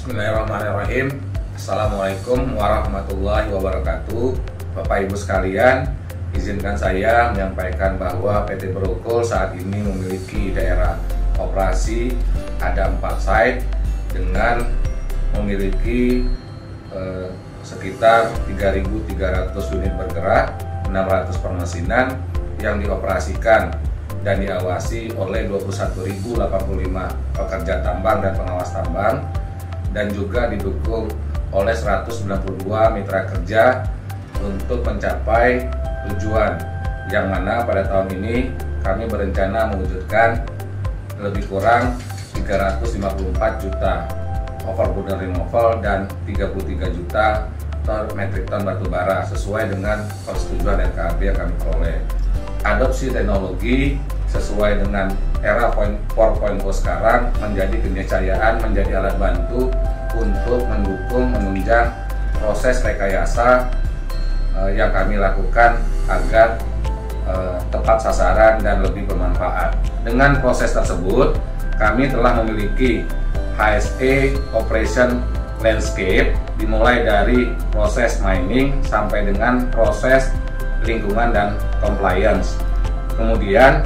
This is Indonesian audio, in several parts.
Bismillahirrahmanirrahim. Assalamualaikum warahmatullahi wabarakatuh. Bapak Ibu sekalian, izinkan saya menyampaikan bahwa PT Brokol saat ini memiliki daerah operasi ada 4 site dengan memiliki sekitar 3.300 unit bergerak, 600 permesinan yang dioperasikan dan diawasi oleh 21.085 pekerja tambang dan pengawas tambang, dan juga didukung oleh 192 mitra kerja untuk mencapai tujuan, yang mana pada tahun ini kami berencana mewujudkan lebih kurang 354 juta overburden removal dan 33 juta metrik ton batu bara sesuai dengan persetujuan RKAB yang kami peroleh. Adopsi teknologi sesuai dengan era 4.0 sekarang menjadi keniscayaan, menjadi alat bantu untuk mendukung, menunjang proses rekayasa yang kami lakukan agar tepat sasaran dan lebih bermanfaat. Dengan proses tersebut, kami telah memiliki HSE Operation Landscape, dimulai dari proses mining sampai dengan proses lingkungan dan compliance. Kemudian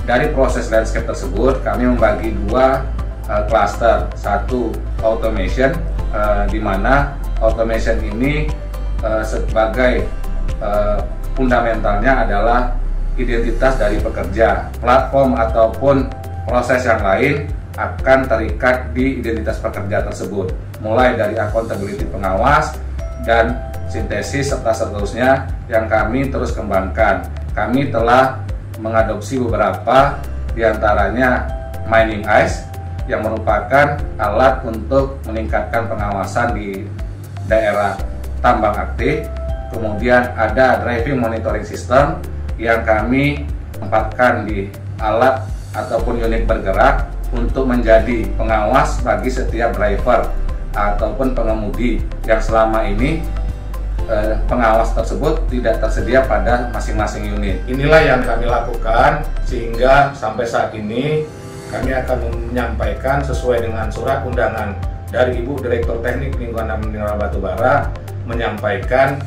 dari proses landscape tersebut kami membagi 2 cluster. Satu automation, di mana automation ini sebagai fundamentalnya adalah identitas dari pekerja. Platform ataupun proses yang lain akan terikat di identitas pekerja tersebut, mulai dari accountability pengawas dan sintesis serta seterusnya yang kami terus kembangkan. Kami telah mengadopsi beberapa, diantaranya mining ice yang merupakan alat untuk meningkatkan pengawasan di daerah tambang aktif. Kemudian ada driving monitoring system yang kami tempatkan di alat ataupun unit bergerak untuk menjadi pengawas bagi setiap driver ataupun pengemudi yang selama ini pengawas tersebut tidak tersedia pada masing-masing unit. Inilah yang kami lakukan sehingga sampai saat ini kami akan menyampaikan sesuai dengan surat undangan dari Ibu Direktur Teknik Lingkungan dan Mineral Batubara, menyampaikan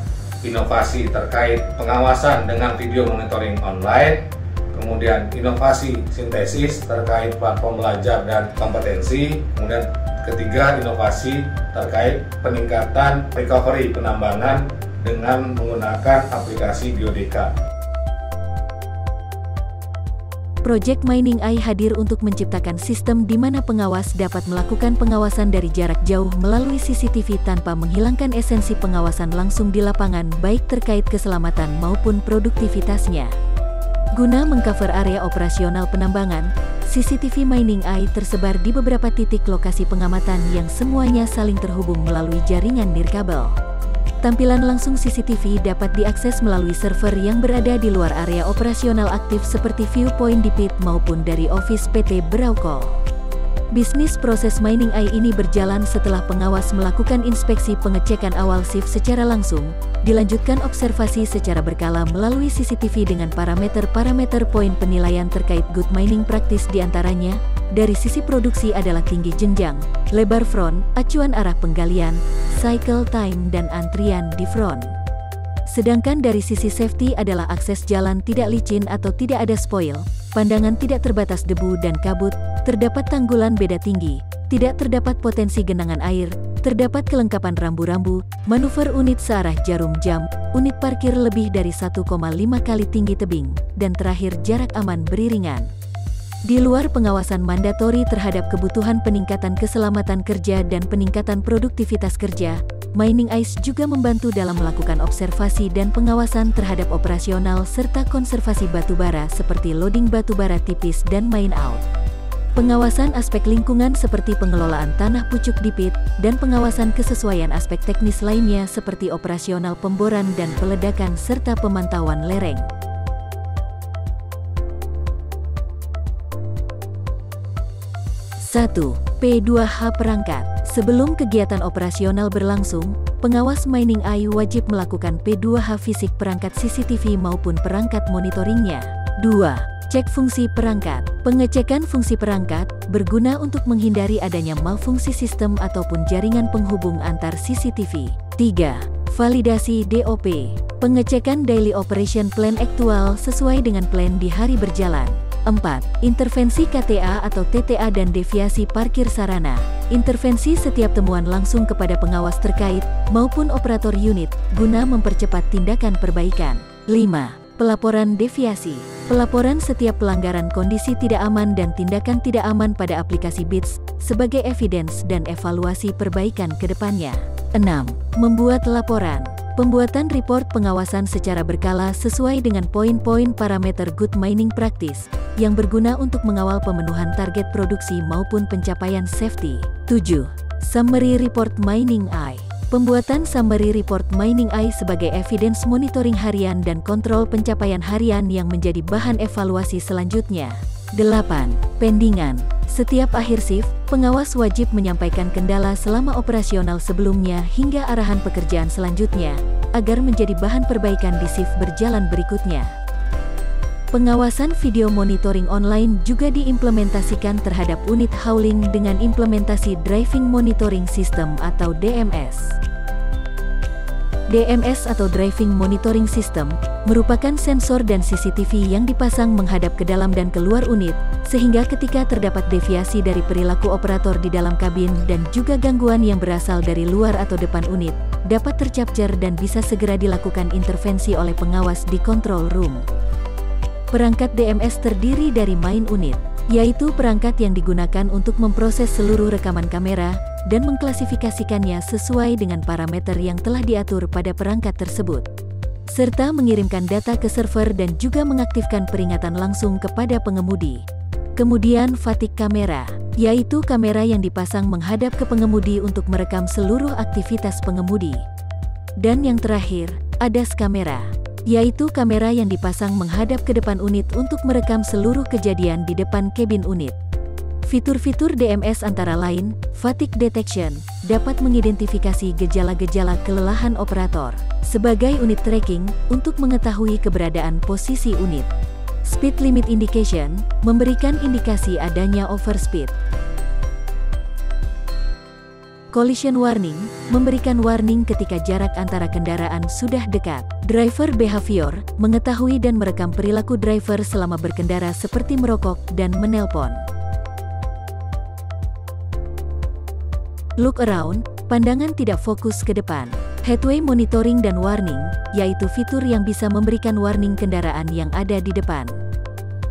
inovasi terkait pengawasan dengan video monitoring online, kemudian inovasi sintesis terkait platform belajar dan kompetensi, kemudian ketiga, inovasi terkait peningkatan recovery penambangan dengan menggunakan aplikasi Biodeka. Project Mining Eye hadir untuk menciptakan sistem di mana pengawas dapat melakukan pengawasan dari jarak jauh melalui CCTV tanpa menghilangkan esensi pengawasan langsung di lapangan, baik terkait keselamatan maupun produktivitasnya. Guna mengcover area operasional penambangan, CCTV Mining Eye tersebar di beberapa titik lokasi pengamatan yang semuanya saling terhubung melalui jaringan nirkabel. Tampilan langsung CCTV dapat diakses melalui server yang berada di luar area operasional aktif seperti viewpoint di pit maupun dari office PT Brokol. Bisnis proses Mining Eye ini berjalan setelah pengawas melakukan inspeksi pengecekan awal shift secara langsung, dilanjutkan observasi secara berkala melalui CCTV dengan parameter-parameter poin penilaian terkait good mining practice, diantaranya dari sisi produksi adalah tinggi jenjang, lebar front, acuan arah penggalian, cycle time, dan antrian di front. Sedangkan dari sisi safety adalah akses jalan tidak licin atau tidak ada spoil, pandangan tidak terbatas debu dan kabut, terdapat tanggulan beda tinggi, tidak terdapat potensi genangan air, terdapat kelengkapan rambu-rambu, manuver unit searah jarum jam, unit parkir lebih dari 1,5 kali tinggi tebing, dan terakhir jarak aman beriringan. Di luar pengawasan mandatori terhadap kebutuhan peningkatan keselamatan kerja dan peningkatan produktivitas kerja, Mining Ice juga membantu dalam melakukan observasi dan pengawasan terhadap operasional serta konservasi batubara seperti loading batubara tipis dan mine out. Pengawasan aspek lingkungan seperti pengelolaan tanah pucuk di pit, dan pengawasan kesesuaian aspek teknis lainnya seperti operasional pemboran dan peledakan serta pemantauan lereng. 1. P2H perangkat. Sebelum kegiatan operasional berlangsung, pengawas Mining Eye wajib melakukan P2H fisik perangkat CCTV maupun perangkat monitoringnya. 2. Cek fungsi perangkat. Pengecekan fungsi perangkat berguna untuk menghindari adanya malfungsi sistem ataupun jaringan penghubung antar CCTV. 3. Validasi DOP. Pengecekan Daily Operation Plan aktual sesuai dengan plan di hari berjalan. 4. Intervensi KTA atau TTA dan deviasi parkir sarana. Intervensi setiap temuan langsung kepada pengawas terkait maupun operator unit guna mempercepat tindakan perbaikan. 5. Pelaporan deviasi. Pelaporan setiap pelanggaran kondisi tidak aman dan tindakan tidak aman pada aplikasi BITS sebagai evidence dan evaluasi perbaikan ke depannya. 6. Membuat laporan. Pembuatan report pengawasan secara berkala sesuai dengan poin-poin parameter Good Mining Practice yang berguna untuk mengawal pemenuhan target produksi maupun pencapaian safety. 7. Summary Report Mining Eye. Pembuatan Summary Report Mining Eye sebagai evidence monitoring harian dan kontrol pencapaian harian yang menjadi bahan evaluasi selanjutnya. 8. Pendingan. Setiap akhir shift, pengawas wajib menyampaikan kendala selama operasional sebelumnya hingga arahan pekerjaan selanjutnya, agar menjadi bahan perbaikan di shift berjalan berikutnya. Pengawasan video monitoring online juga diimplementasikan terhadap unit hauling dengan implementasi Driving Monitoring System atau DMS. DMS atau Driving Monitoring System merupakan sensor dan CCTV yang dipasang menghadap ke dalam dan keluar unit, sehingga ketika terdapat deviasi dari perilaku operator di dalam kabin dan juga gangguan yang berasal dari luar atau depan unit, dapat tercapture dan bisa segera dilakukan intervensi oleh pengawas di control room. Perangkat DMS terdiri dari main unit, yaitu perangkat yang digunakan untuk memproses seluruh rekaman kamera dan mengklasifikasikannya sesuai dengan parameter yang telah diatur pada perangkat tersebut, serta mengirimkan data ke server dan juga mengaktifkan peringatan langsung kepada pengemudi. Kemudian fatigue kamera, yaitu kamera yang dipasang menghadap ke pengemudi untuk merekam seluruh aktivitas pengemudi. Dan yang terakhir, ADAS kamera, yaitu kamera yang dipasang menghadap ke depan unit untuk merekam seluruh kejadian di depan kabin unit. Fitur-fitur DMS antara lain, fatigue detection, dapat mengidentifikasi gejala-gejala kelelahan operator sebagai unit tracking untuk mengetahui keberadaan posisi unit. Speed limit indication, memberikan indikasi adanya overspeed. Collision warning, memberikan warning ketika jarak antara kendaraan sudah dekat. Driver behavior, mengetahui dan merekam perilaku driver selama berkendara seperti merokok dan menelpon. Look around, pandangan tidak fokus ke depan. Headway monitoring dan warning, yaitu fitur yang bisa memberikan warning kendaraan yang ada di depan.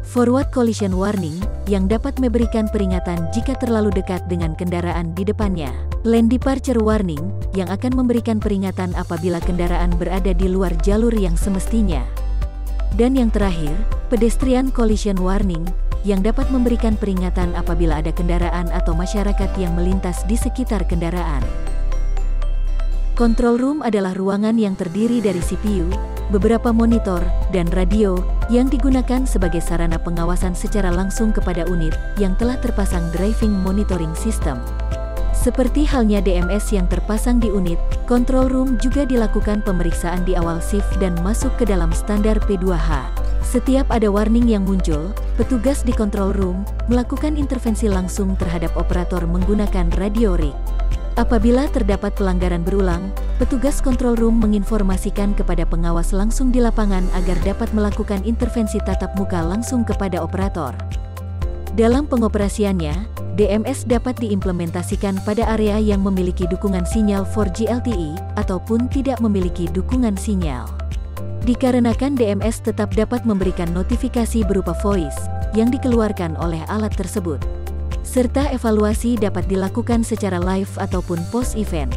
Forward collision warning, yang dapat memberikan peringatan jika terlalu dekat dengan kendaraan di depannya. Lane departure warning, yang akan memberikan peringatan apabila kendaraan berada di luar jalur yang semestinya. Dan yang terakhir, pedestrian collision warning, yang dapat memberikan peringatan apabila ada kendaraan atau masyarakat yang melintas di sekitar kendaraan. Control room adalah ruangan yang terdiri dari CPU, beberapa monitor, dan radio, yang digunakan sebagai sarana pengawasan secara langsung kepada unit yang telah terpasang Driving Monitoring System. Seperti halnya DMS yang terpasang di unit, control room juga dilakukan pemeriksaan di awal shift dan masuk ke dalam standar P2H. Setiap ada warning yang muncul, petugas di control room melakukan intervensi langsung terhadap operator menggunakan radio rig. Apabila terdapat pelanggaran berulang, petugas control room menginformasikan kepada pengawas langsung di lapangan agar dapat melakukan intervensi tatap muka langsung kepada operator. Dalam pengoperasiannya, DMS dapat diimplementasikan pada area yang memiliki dukungan sinyal 4G LTE ataupun tidak memiliki dukungan sinyal. Dikarenakan DMS tetap dapat memberikan notifikasi berupa voice yang dikeluarkan oleh alat tersebut, serta evaluasi dapat dilakukan secara live ataupun post-event.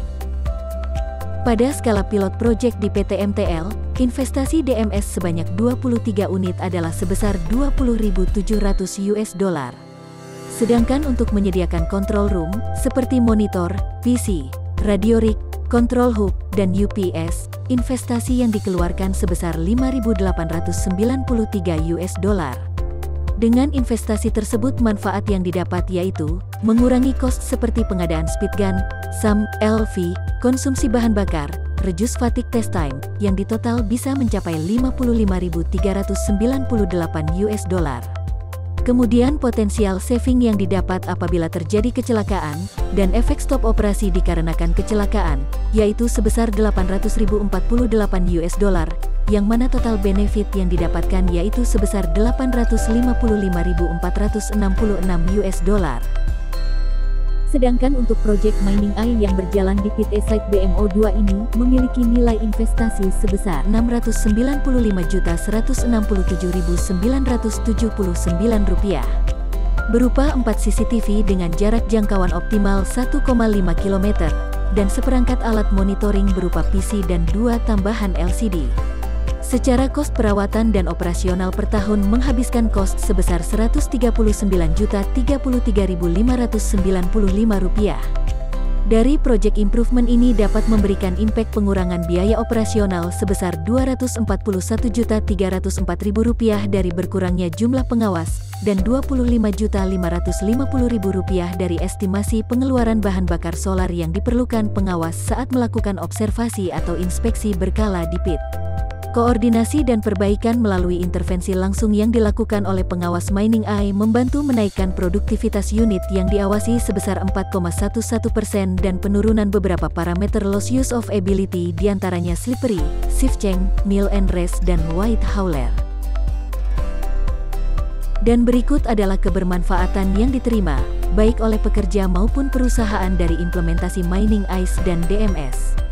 Pada skala pilot project di PT MTL, investasi DMS sebanyak 23 unit adalah sebesar $20.700. Sedangkan untuk menyediakan control room, seperti monitor, PC, radio rig, control hub, dan UPS, investasi yang dikeluarkan sebesar $5.893. Dengan investasi tersebut manfaat yang didapat yaitu mengurangi cost seperti pengadaan speed gun, SAM, LV, konsumsi bahan bakar, reduce fatigue test time, yang ditotal bisa mencapai $55.398. Kemudian potensial saving yang didapat apabila terjadi kecelakaan, dan efek stop operasi dikarenakan kecelakaan, yaitu sebesar 800.048 US dollar, yang mana total benefit yang didapatkan yaitu sebesar 855.466 US dollar. Sedangkan untuk proyek Mining Eye yang berjalan di pit A site BMO2 ini memiliki nilai investasi sebesar Rp695.977.979 berupa 4 CCTV dengan jarak jangkauan optimal 1,5 km dan seperangkat alat monitoring berupa PC dan 2 tambahan LCD. Secara kos perawatan dan operasional per tahun menghabiskan kos sebesar Rp139.033.595. Dari project improvement ini dapat memberikan impact pengurangan biaya operasional sebesar Rp241.304.000 dari berkurangnya jumlah pengawas dan Rp25.550.000 dari estimasi pengeluaran bahan bakar solar yang diperlukan pengawas saat melakukan observasi atau inspeksi berkala di pit. Koordinasi dan perbaikan melalui intervensi langsung yang dilakukan oleh pengawas Mining Eye membantu menaikkan produktivitas unit yang diawasi sebesar 4,11% dan penurunan beberapa parameter loss use of ability diantaranya slippery, shift change, mill and rest, dan white howler. Dan berikut adalah kebermanfaatan yang diterima, baik oleh pekerja maupun perusahaan dari implementasi Mining Eye dan DMS.